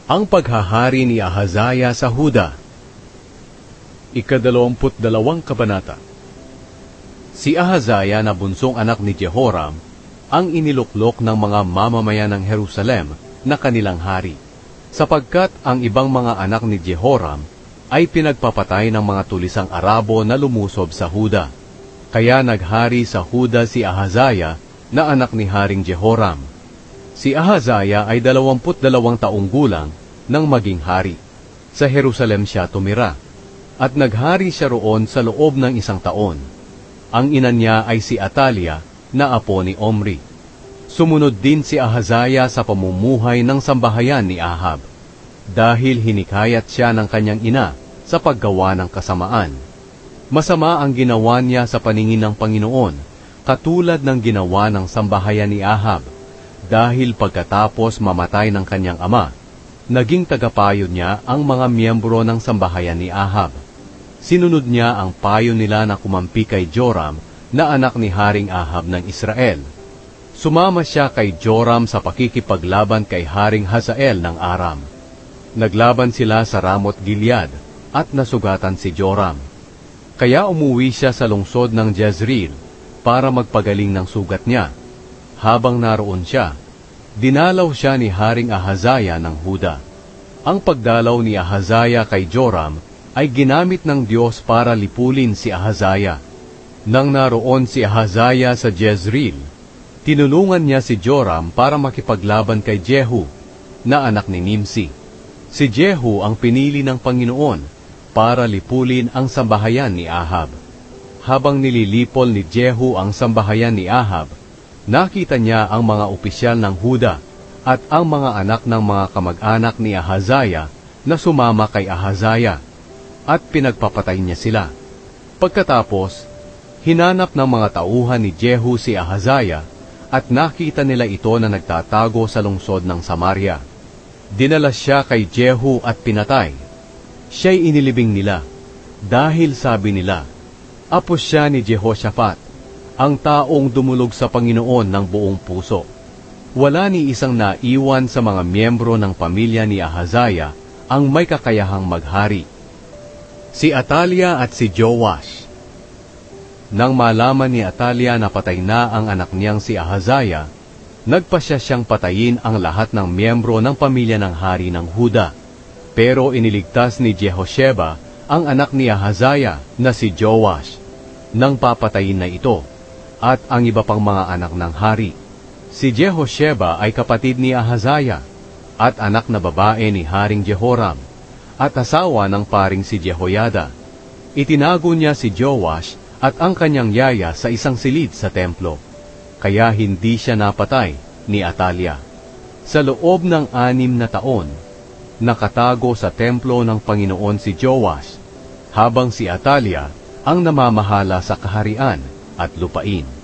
Ang paghahari ni Ahazaya sa Huda. Ika-22 kabanata. Si Ahazaya na bunsong anak ni Jehoram ang iniluklok ng mga mamamayan ng Jerusalem na kanilang hari, sapagkat ang ibang mga anak ni Jehoram ay pinagpapatay ng mga tulisang Arabo na lumusob sa Huda. Kaya naghari sa Huda si Ahazaya na anak ni Haring Jehoram. Si Ahazaya ay 22 taong gulang nang maging hari. Sa Jerusalem siya tumira, at naghari siya roon sa loob ng 1 taon. Ang ina niya ay si Atalia, na apo ni Omri. Sumunod din si Ahazaya sa pamumuhay ng sambahayan ni Ahab, dahil hinikayat siya ng kanyang ina sa paggawa ng kasamaan. Masama ang ginawa niya sa paningin ng Panginoon, katulad ng ginawa ng sambahayan ni Ahab, dahil pagkatapos mamatay ng kanyang ama, naging tagapayo niya ang mga miyembro ng sambahayan ni Ahab. Sinunod niya ang payo nila na kumampi kay Joram, na anak ni Haring Ahab ng Israel. Sumama siya kay Joram sa pakikipaglaban kay Haring Hazael ng Aram. Naglaban sila sa Ramoth Gilead, at nasugatan si Joram. Kaya umuwi siya sa lungsod ng Jezreel para magpagaling ng sugat niya. Habang naroon siya, dinalaw siya ni Haring Ahazaya ng Huda. Ang pagdalaw ni Ahazaya kay Joram ay ginamit ng Diyos para lipulin si Ahazaya. Nang naroon si Ahazaya sa Jezreel, tinulungan niya si Joram para makipaglaban kay Jehu, na anak ni Nimsi. Si Jehu ang pinili ng Panginoon para lipulin ang sambahayan ni Ahab. Habang nililipol ni Jehu ang sambahayan ni Ahab, nakita niya ang mga opisyal ng Huda at ang mga anak ng mga kamag-anak ni Ahazaya na sumama kay Ahazaya, at pinagpapatay niya sila. Pagkatapos, hinanap ng mga tauhan ni Jehu si Ahazaya, at nakita nila ito na nagtatago sa lungsod ng Samaria. Dinala siya kay Jehu at pinatay. Siya'y inilibing nila, dahil sabi nila, apo siya ni Jehoshaphat, ang taong dumulog sa Panginoon ng buong puso. Wala ni isang naiwan sa mga miyembro ng pamilya ni Ahazaya ang may kakayahang maghari. Si Atalia at si Joash. Nang malaman ni Atalia na patay na ang anak niyang si Ahazaya, nagpasya siyang patayin ang lahat ng miyembro ng pamilya ng hari ng Huda. Pero iniligtas ni Jehosheba ang anak ni Ahazaya na si Joash, nang papatayin na ito, at ang iba pang mga anak ng hari. Si Jehosheba ay kapatid ni Ahazaya, at anak na babae ni Haring Jehoram, at asawa ng paring si Jehoyada. Itinago niya si Joash at ang kanyang yaya sa isang silid sa templo, kaya hindi siya napatay ni Atalia. Sa loob ng 6 na taon, nakatago sa templo ng Panginoon si Joash, habang si Atalia ang namamahala sa kaharian at lupain.